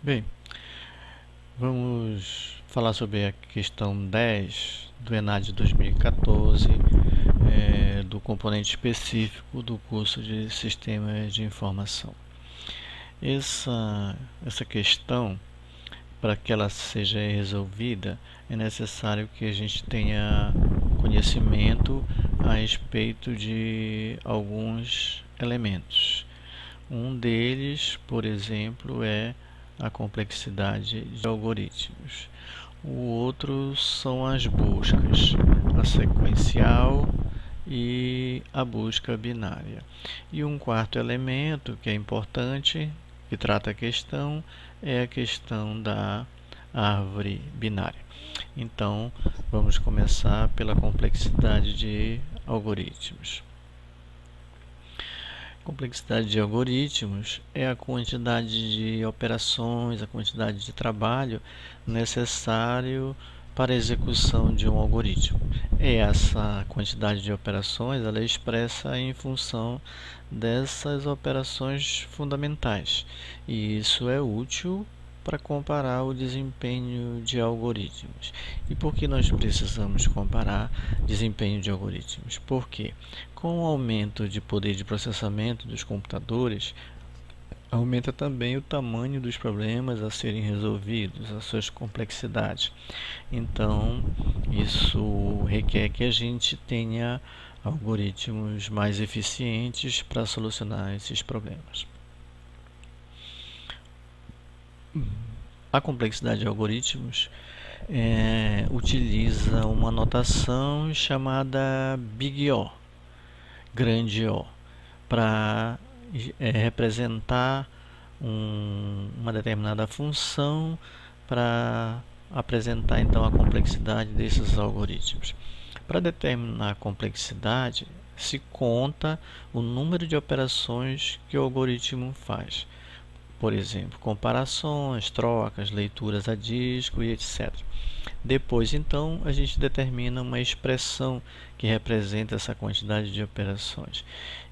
Bem, vamos falar sobre a questão 10 do ENAD 2014, do componente específico do curso de Sistemas de Informação. Essa questão, para que ela seja resolvida, é necessário que a gente tenha conhecimento a respeito de alguns elementos. Um deles, por exemplo, é a complexidade de algoritmos. O outro são as buscas, a sequencial e a busca binária. E um quarto elemento que é importante, que trata a questão, é a questão da árvore binária. Então, vamos começar pela complexidade de algoritmos. Complexidade de algoritmos é a quantidade de operações, a quantidade de trabalho necessário para a execução de um algoritmo. E essa quantidade de operações ela é expressa em função dessas operações fundamentais. E isso é útil para comparar o desempenho de algoritmos. E por que nós precisamos comparar desempenho de algoritmos? Porque com o aumento de poder de processamento dos computadores, aumenta também o tamanho dos problemas a serem resolvidos, as suas complexidades. Então, isso requer que a gente tenha algoritmos mais eficientes para solucionar esses problemas. A complexidade de algoritmos utiliza uma notação chamada Big O, grande O, para representar uma determinada função, para apresentar então a complexidade desses algoritmos. Para determinar a complexidade, se conta o número de operações que o algoritmo faz. Por exemplo, comparações, trocas, leituras a disco e etc. Depois, então, a gente determina uma expressão que representa essa quantidade de operações.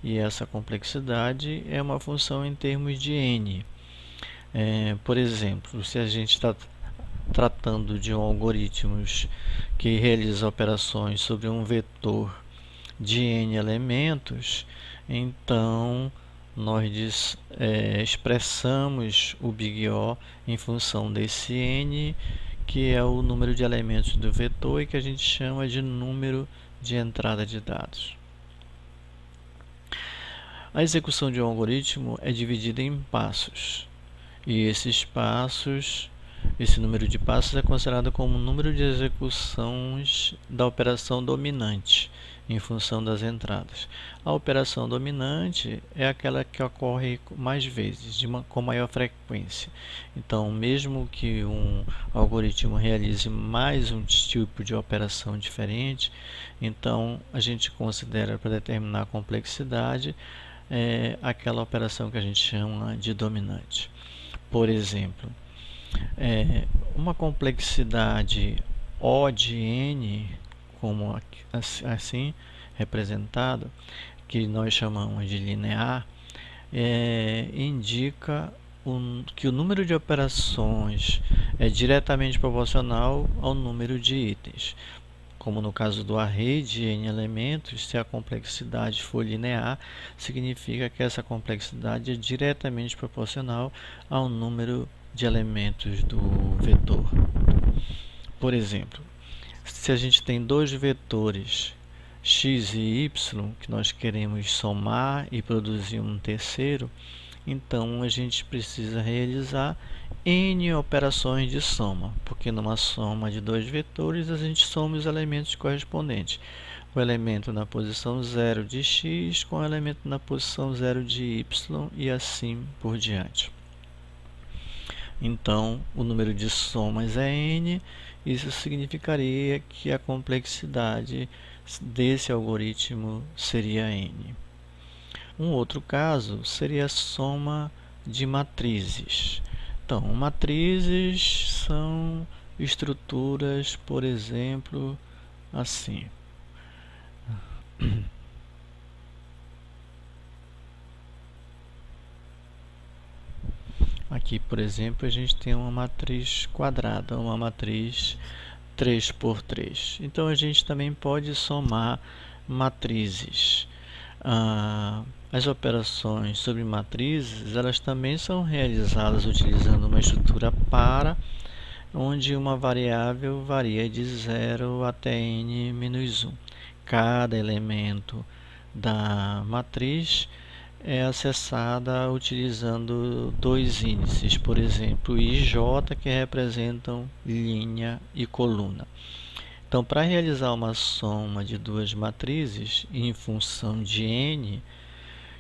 E essa complexidade é uma função em termos de n. Por exemplo, se a gente está tratando de algoritmos que realiza operações sobre um vetor de n elementos, então nós expressamos o Big O em função desse n, que é o número de elementos do vetor e que a gente chama de número de entrada de dados. A execução de um algoritmo é dividida em passos, e esse número de passos é considerado como o número de execuções da operação dominante em função das entradas. A operação dominante é aquela que ocorre mais vezes, com maior frequência. Então, mesmo que um algoritmo realize mais um tipo de operação diferente, então a gente considera, para determinar a complexidade, aquela operação que a gente chama de dominante. Por exemplo, uma complexidade O de n, como assim representado, que nós chamamos de linear, indica que o número de operações é diretamente proporcional ao número de itens. Como no caso do array de n elementos, se a complexidade for linear, significa que essa complexidade é diretamente proporcional ao número de elementos do vetor. Por exemplo, se a gente tem dois vetores x e y que nós queremos somar e produzir um terceiro, então a gente precisa realizar n operações de soma, porque numa soma de dois vetores a gente soma os elementos correspondentes. O elemento na posição 0 de x com o elemento na posição 0 de y e assim por diante. Então, o número de somas é n, isso significaria que a complexidade desse algoritmo seria n. Um outro caso seria a soma de matrizes. Então, matrizes são estruturas, por exemplo, assim. Aqui, por exemplo, a gente tem uma matriz quadrada, uma matriz 3 por 3. Então, a gente também pode somar matrizes. As operações sobre matrizes, elas também são realizadas utilizando uma estrutura para, onde uma variável varia de 0 até n-1. Cada elemento da matriz é acessada utilizando dois índices, por exemplo, I e J, que representam linha e coluna. Então, para realizar uma soma de duas matrizes em função de n,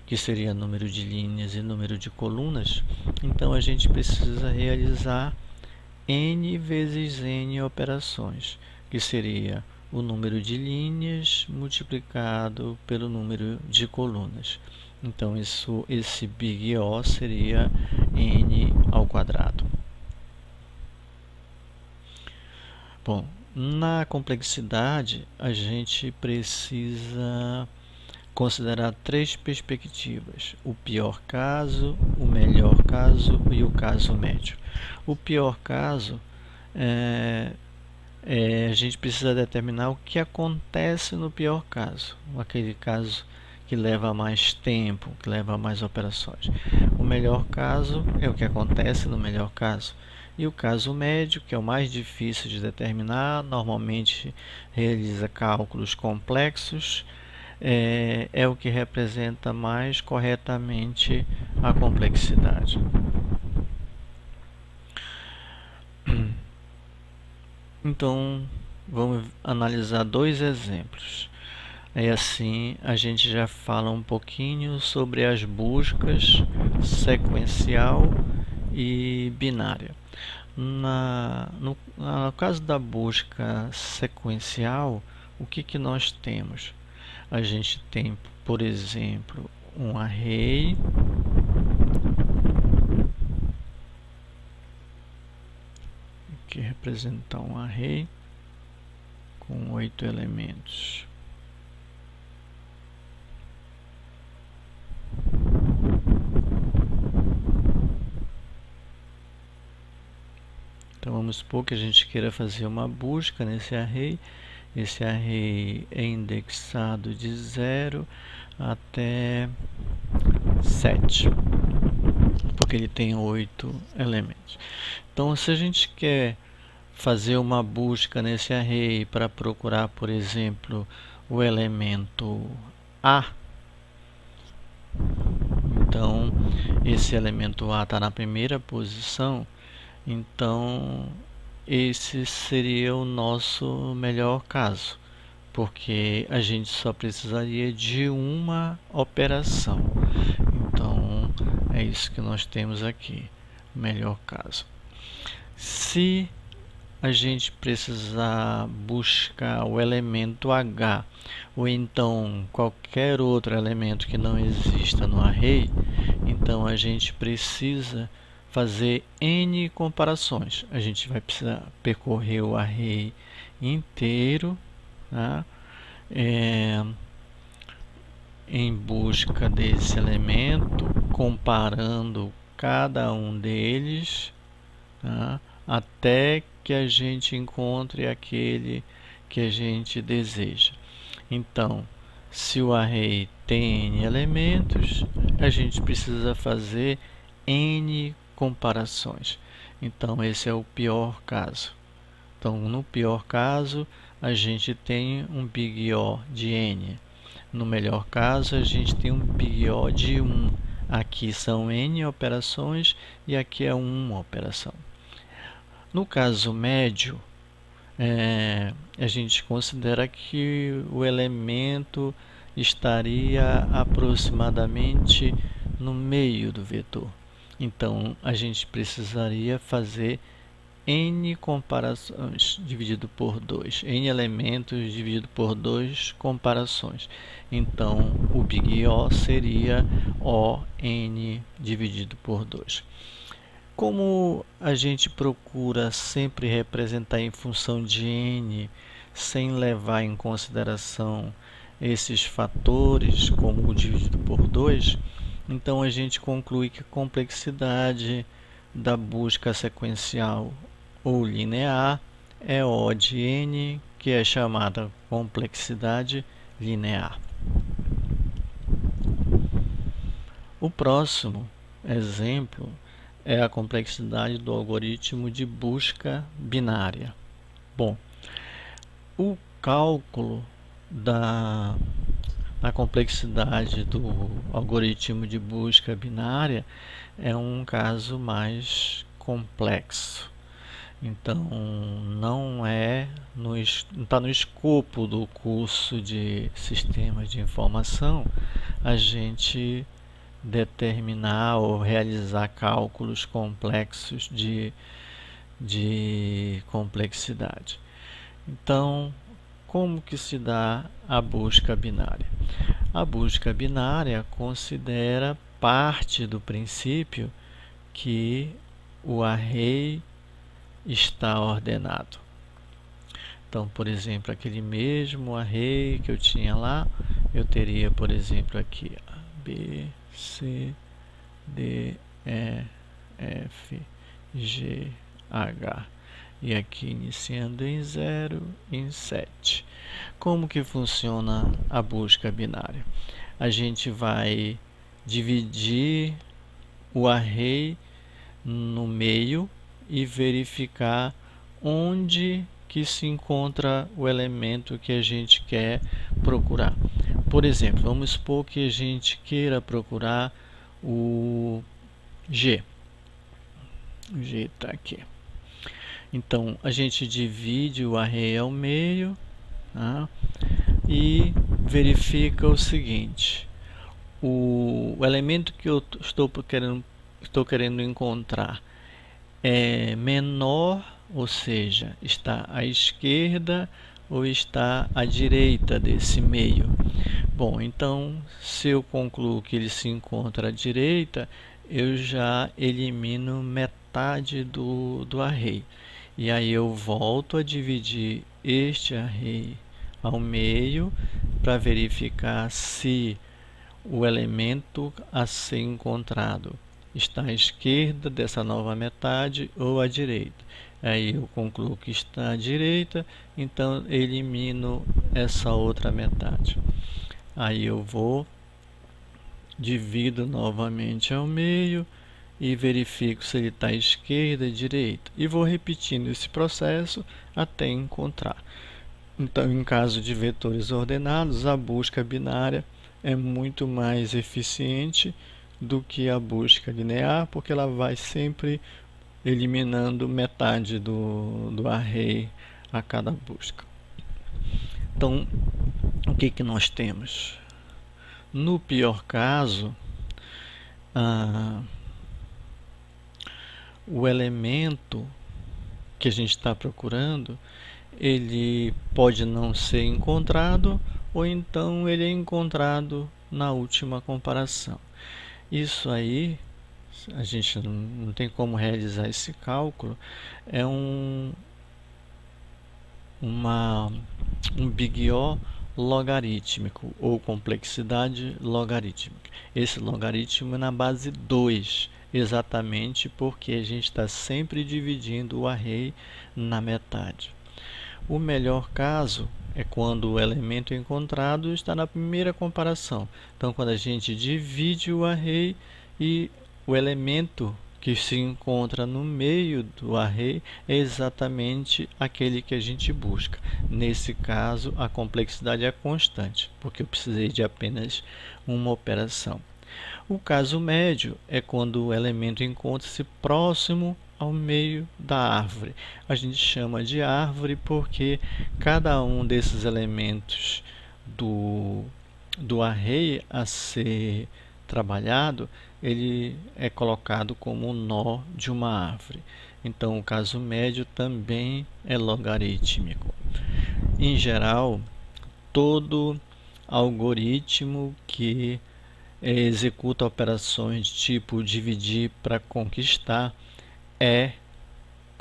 que seria número de linhas e número de colunas, então a gente precisa realizar n vezes n operações, que seria o número de linhas multiplicado pelo número de colunas. Então, esse Big O seria n ao quadrado. Bom, na complexidade, a gente precisa considerar três perspectivas: o pior caso, o melhor caso e o caso médio. O pior caso a gente precisa determinar o que acontece no pior caso, aquele caso que leva mais tempo, que leva mais operações. O melhor caso é o que acontece no melhor caso. E o caso médio, que é o mais difícil de determinar, normalmente realiza cálculos complexos, é o que representa mais corretamente a complexidade. Então, vamos analisar dois exemplos. Aí assim a gente já fala um pouquinho sobre as buscas sequencial e binária. No caso da busca sequencial, o que nós temos? A gente tem, por exemplo, um array que representa um array com 8 elementos. Então vamos supor que a gente queira fazer uma busca nesse array. Esse array é indexado de 0 até 7, porque ele tem 8 elementos. Então, se a gente quer fazer uma busca nesse array para procurar, por exemplo, o elemento A, então esse elemento A está na primeira posição, então esse seria o nosso melhor caso, porque a gente só precisaria de uma operação. Então é isso que nós temos aqui, melhor caso. Se a gente precisar buscar o elemento H ou então qualquer outro elemento que não exista no array, então a gente precisa fazer n comparações. A gente vai precisar percorrer o array inteiro, tá? Em busca desse elemento, comparando cada um deles, tá? Até que a gente encontre aquele que a gente deseja. Então, se o array tem n elementos, a gente precisa fazer n comparações. Então, esse é o pior caso. Então, no pior caso, a gente tem um Big O de n. No melhor caso, a gente tem um Big O de 1. Aqui são n operações e aqui é uma operação. No caso médio, a gente considera que o elemento estaria aproximadamente no meio do vetor. Então, a gente precisaria fazer n comparações dividido por 2, n elementos dividido por 2 comparações. Então, o Big O seria O n dividido por 2. Como a gente procura sempre representar em função de n, sem levar em consideração esses fatores, como o dividido por 2, então a gente conclui que a complexidade da busca sequencial ou linear é O de n, que é chamada complexidade linear. O próximo exemplo é a complexidade do algoritmo de busca binária. Bom, o cálculo da complexidade do algoritmo de busca binária é um caso mais complexo. Então, não está no escopo do curso de sistemas de informação a gente determinar ou realizar cálculos complexos de complexidade. Então, como que se dá a busca binária? A busca binária considera parte do princípio que o array está ordenado. Então, por exemplo, aquele mesmo array que eu tinha lá, eu teria, por exemplo, aqui B, C, D, E, F, G, H. E aqui iniciando em 0, em 7. Como que funciona a busca binária? A gente vai dividir o array no meio e verificar onde que se encontra o elemento que a gente quer procurar. Por exemplo, vamos supor que a gente queira procurar o G. O G está aqui. Então, a gente divide o array ao meio, tá? E verifica o seguinte: o elemento que eu estou querendo encontrar é menor, ou seja, está à esquerda ou está à direita desse meio. Bom, então, se eu concluo que ele se encontra à direita, eu já elimino metade do array. E aí eu volto a dividir este array ao meio para verificar se o elemento a ser encontrado está à esquerda dessa nova metade ou à direita. Aí eu concluo que está à direita, então elimino essa outra metade. Aí eu vou, divido novamente ao meio e verifico se ele está à esquerda e direita. E vou repetindo esse processo até encontrar. Então, em caso de vetores ordenados, a busca binária é muito mais eficiente do que a busca linear, porque ela vai sempre eliminando metade do array a cada busca. Então, o que nós temos? No pior caso, o elemento que a gente está procurando, ele pode não ser encontrado, ou então ele é encontrado na última comparação. Isso aí, a gente não tem como realizar esse cálculo, é um Big O logarítmico, ou complexidade logarítmica. Esse logaritmo é na base 2, exatamente porque a gente está sempre dividindo o array na metade. O melhor caso é quando o elemento encontrado está na primeira comparação. Então, quando a gente divide o array e o elemento que se encontra no meio do array é exatamente aquele que a gente busca. Nesse caso, a complexidade é constante, porque eu precisei de apenas uma operação. O caso médio é quando o elemento encontra-se próximo ao meio da árvore. A gente chama de árvore porque cada um desses elementos do array a ser trabalhado, ele é colocado como um nó de uma árvore. Então, o caso médio também é logarítmico. Em geral, todo algoritmo que executa operações de tipo dividir para conquistar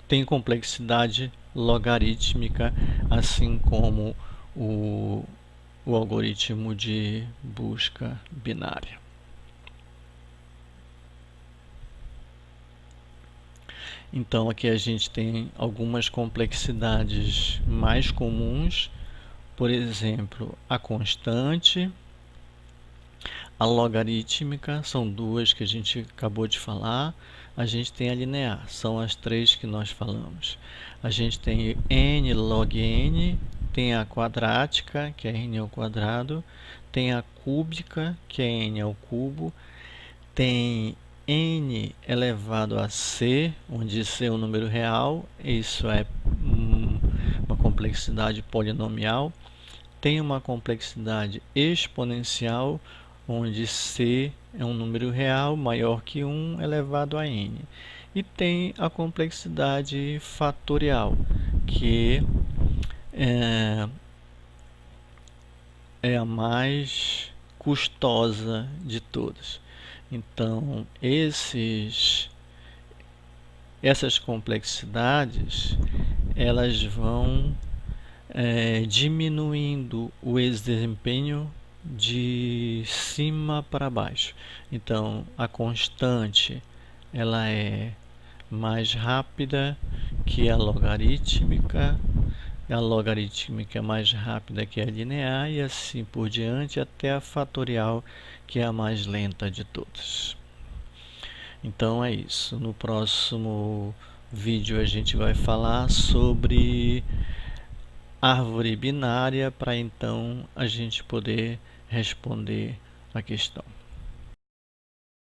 tem complexidade logarítmica, assim como o algoritmo de busca binária. Então aqui a gente tem algumas complexidades mais comuns, por exemplo, a constante, a logarítmica, são duas que a gente acabou de falar. A gente tem a linear, são as três que nós falamos. A gente tem n log n, tem a quadrática, que é n ao quadrado, tem a cúbica, que é n ao cubo, tem n elevado a c, onde c é um número real, isso é uma complexidade polinomial. Tem uma complexidade exponencial, onde c é um número real maior que 1 elevado a n. E tem a complexidade fatorial, que é a mais custosa de todas. Então, essas complexidades, elas vão diminuindo o desempenho de cima para baixo. Então, a constante ela é mais rápida que a logarítmica é mais rápida que a linear e assim por diante até a fatorial, que é a mais lenta de todas. Então é isso. No próximo vídeo a gente vai falar sobre árvore binária, para então a gente poder responder a questão.